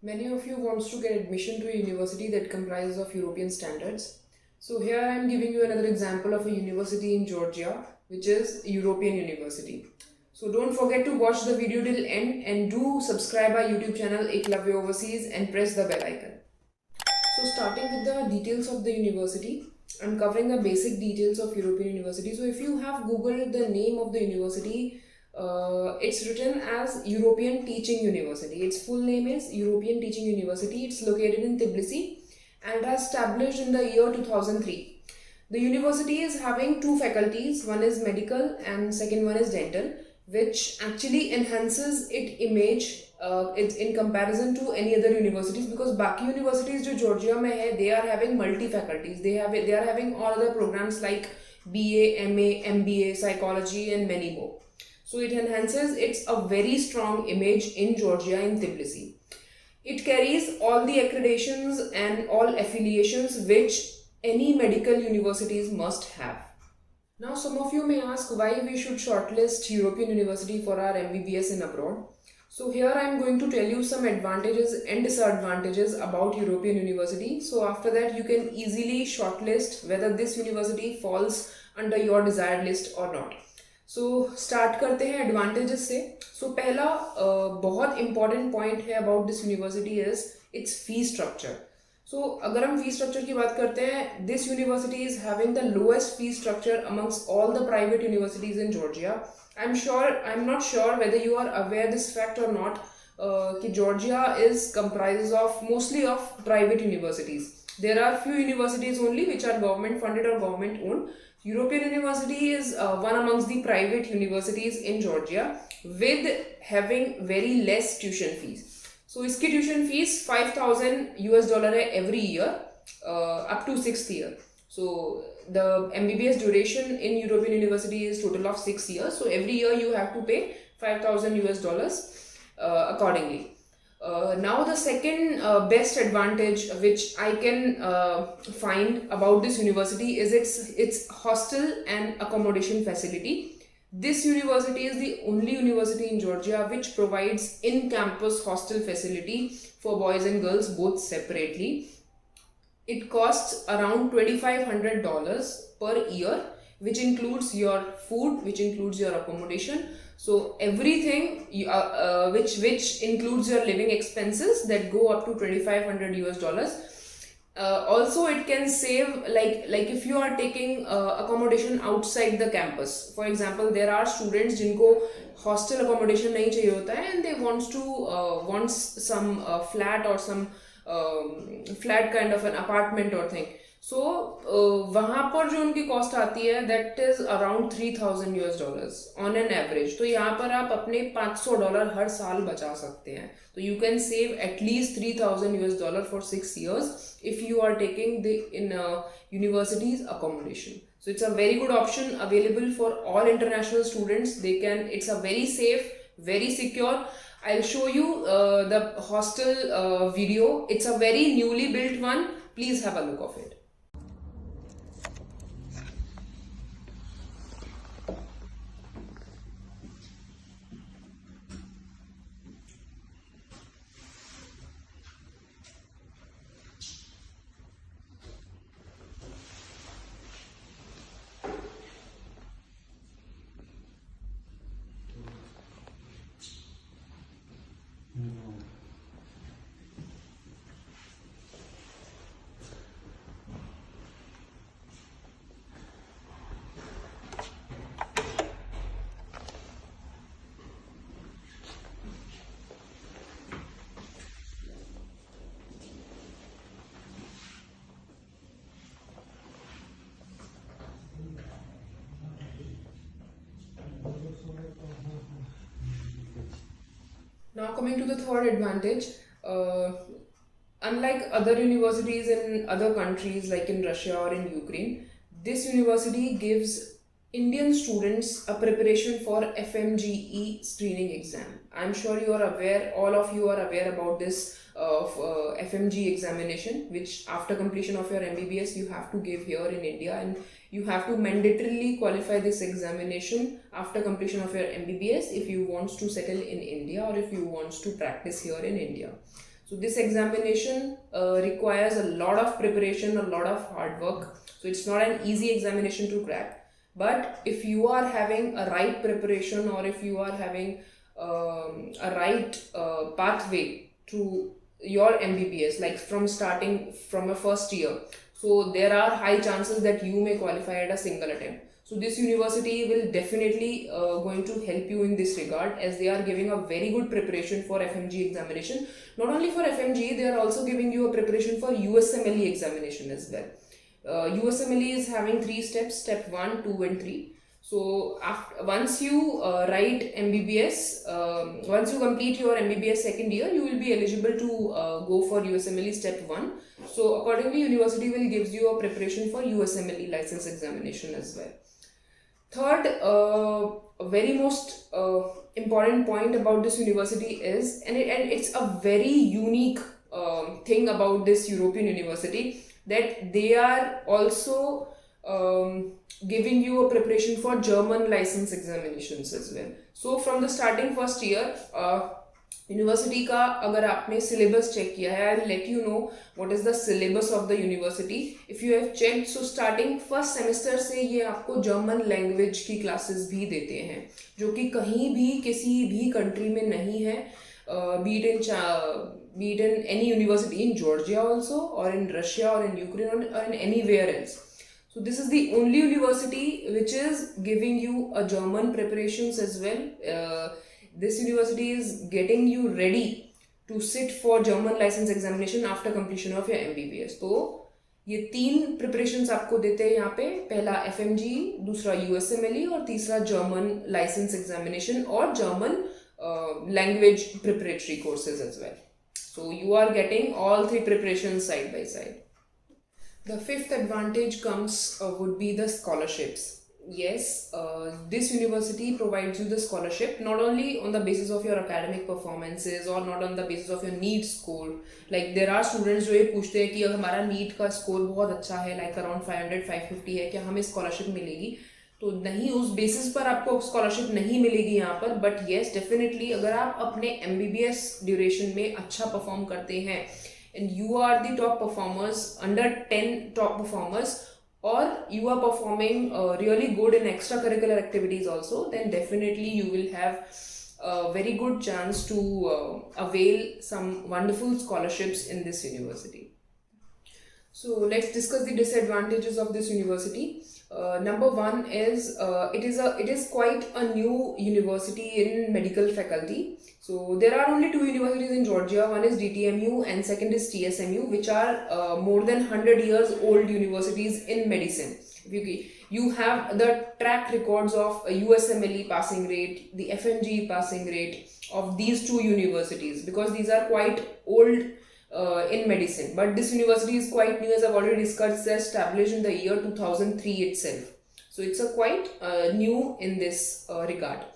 Many of you wants to get admission to a university that comprises of European standards. So here I am giving you another example of a university in Georgia, which is European University. So don't forget to watch the video till end and do subscribe our YouTube channel Eklavya Overseas and press the bell icon. So starting with the details of the university, I'm covering the basic details of European University. So if you have Googled the name of the university, it's written as European Teaching University. Its full name is European Teaching University. It's located in Tbilisi and was established in the year 2003. The university is having two faculties. One is medical and second one is dental, which actually enhances its image it's in comparison to any other universities, because बाकी universities जो Georgia में है, they are having multi faculties. They are having all other programs like BA, MA, MBA, psychology and many more. So it enhances its a very strong image in Georgia, in Tbilisi. It carries all the accreditations and all affiliations which any medical universities must have. Now some of you may ask why we should shortlist European University for our MBBS in abroad. So here I am going to tell you some advantages and disadvantages about European University. So after that you can easily shortlist whether this university falls under your desired list or not. So start करते हैं advantages से. So पहला बहुत important point है about this university is its fee structure. So अगर हम fee structure की बात करते हैं, this university is having the lowest fee structure amongst all the private universities in Georgia. I'm not sure whether you are aware this fact or not, कि Georgia is comprises of mostly of private universities. There are few universities only which are government funded or government owned. European University is one amongst the private universities in Georgia with having very less tuition fees. So इसकी tuition fees $5,000 है every year up to 6th year. So the MBBS duration in European University is total of 6 years. So every year you have to pay $5,000 accordingly. Now the second best advantage which I can find about this university is its hostel and accommodation facility. This university is the only university in Georgia which provides in-campus hostel facility for boys and girls both separately. It costs around $2,500 per year, which includes your food, which includes your accommodation. So everything which includes your living expenses that go up to $2,500. Also it can save, like if you are taking accommodation outside the campus. For example, there are students जिनको hostel accommodation नहीं चाहिए होता है and they wants some flat or some flat kind of an apartment or thing. So वहाँ पर जो उनकी cost आती है that is around $3,000 on an average. तो यहाँ पर आप अपने $500 हर साल बचा सकते हैं. So you can save at least $3,000 for 6 years if you are taking in university's accommodation. So it's a very good option available for all international students. It's a very safe, very secure. I'll show you the hostel video. It's a very newly built one. Please have a look of it. Now coming to the third advantage, unlike other universities in other countries like in Russia or in Ukraine, this university gives Indian students a preparation for FMGE screening exam. I'm sure you are aware, all of you are aware about this FMG examination, which after completion of your MBBS you have to give here in India, and you have to mandatorily qualify this examination after completion of your MBBS if you want to settle in India or if you want to practice here in India. So this examination requires a lot of preparation, a lot of hard work. So it's not an easy examination to crack. But if you are having a right preparation, or if you are having a right pathway to your MBBS, like from starting from a first year, so there are high chances that you may qualify at a single attempt. So this university will definitely going to help you in this regard, as they are giving a very good preparation for FMG examination. Not only for FMG, they are also giving you a preparation for USMLE examination as well. USMLE is having 3 steps, step 1, 2 and 3. So once you write MBBS, once you complete your MBBS second year, you will be eligible to go for USMLE step 1. So accordingly, university will gives you a preparation for USMLE license examination as well. Third, very most important point about this university is, and it's a very unique thing about this European university, that they are also giving you a preparation for German license examinations as well. So from the starting first year, university का अगर आपने syllabus check किया है, I will let you know what is the syllabus of the university. If you have checked, so starting first semester से ये आपको German language की classes भी देते हैं, जो कि कहीं भी किसी भी कंट्री में नहीं है, be it in any university in Georgia also, or in Russia, or in Ukraine, or in anywhere else. So this is the only university which is giving you a German preparations as well. This university is getting you ready to sit for German license examination after completion of your MBBS. तो ये 3 preparations आपको देते हैं यहाँ पे. पहला FMG, दूसरा USMLE और तीसरा German license examination और German language preparatory courses as well. So you are getting all 3 preparations side by side. The fifth advantage comes would be the scholarships. Yes, this university provides you the scholarship not only on the basis of your academic performances or not on the basis of your NEET score. Like there are students जो ये पूछते हैं कि अगर हमारा NEET का score बहुत अच्छा है, like around 500-550 है, क्या हमें स्कॉलरशिप मिलेगी? तो नहीं, उस बेसिस पर आपको स्कॉलरशिप नहीं मिलेगी यहाँ पर. बट येस, डेफिनेटली अगर आप अपने MBBS ड्यूरेशन में अच्छा परफॉर्म करते हैं and you are the top performers under 10 top performers, or you are performing really good in extracurricular activities also, then definitely you will have a very good chance to avail some wonderful scholarships in this university. So let's discuss the disadvantages of this university. Number 1 is it is quite a new university in medical faculty. So there are only 2 universities in Georgia. One is DTMU and second is TSMU, which are more than 100 years old universities in medicine. You have the track records of USMLE passing rate, the FMG passing rate of these 2 universities, because these are quite old in medicine. But this university is quite new, as I've already discussed. It's established in the year 2003 itself. So it's a quite new in this regard.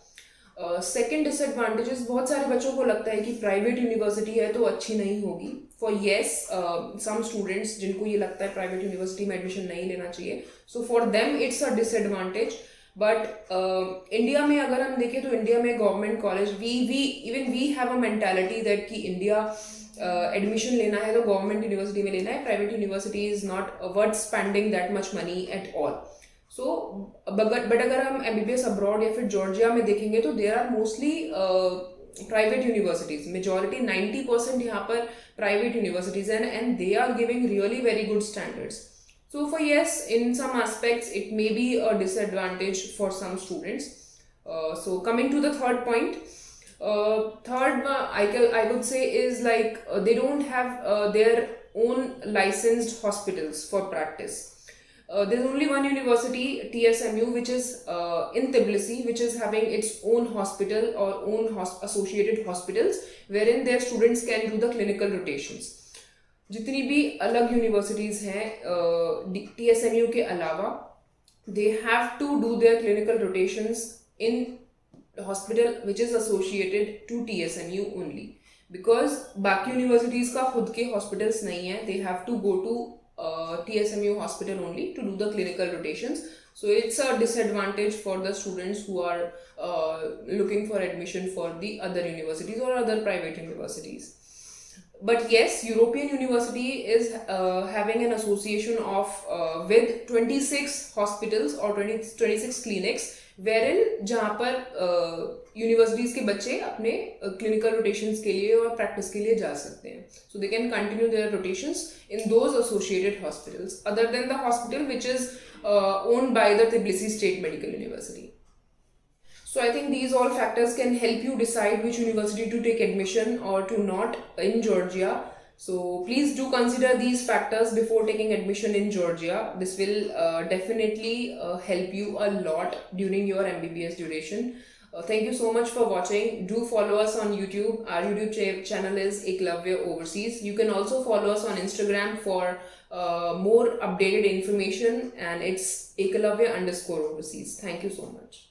Second disadvantages, बहुत सारे बच्चों को लगता है कि private university है तो अच्छी नहीं होगी. फॉर येस, सम स्टूडेंट्स जिनको ये लगता है प्राइवेट यूनिवर्सिटी में एडमिशन नहीं लेना चाहिए, so for them it's a disadvantage. But India में अगर हम देखें तो इंडिया में government college, we have a mentality that कि इंडिया एडमिशन लेना है तो गवर्नमेंट यूनिवर्सिटी में लेना है. Private university is not worth spending that much money at all. So but अगर हम MBBS अब्रॉड या फिर जॉर्जिया में देखेंगे तो there are mostly private universities. Majority 90% यहाँ पर प्राइवेट यूनिवर्सिटीज हैं, and they are giving really very good standards. So for yes, in some aspects it may be a disadvantage for some students. So coming to the third point, I would say is like they don't have their own licensed hospitals for practice. There's only one university, TSMU, which is in Tbilisi, which is having its own hospital or own associated hospitals, wherein their students can do the clinical rotations. जितनी भी अलग universities हैं TSMU के अलावा, they have to do their clinical rotations in hospital which is associated to TSMU only, because बाकी universities का खुद के हॉस्पिटल्स नहीं है. They have to go to TSMU hospital only to do the clinical rotations. So it's a disadvantage for the students who are looking for admission for the other universities or other private universities. But yes, European University is having an association of with 26 hospitals or 26 clinics, wherein जहाँ पर universities के बच्चे अपने clinical rotations के लिए और practice के लिए जा सकते हैं. So they can continue their rotations in those associated hospitals, other than the hospital which is owned by the Tbilisi State Medical University. So I think these all factors can help you decide which university to take admission or to not in Georgia. So please do consider these factors before taking admission in Georgia. This will definitely help you a lot during your MBBS duration. Thank you so much for watching. Do follow us on YouTube. Our YouTube channel is Eklavya Overseas. You can also follow us on Instagram for more updated information, and it's Eklavya_overseas. Thank you so much.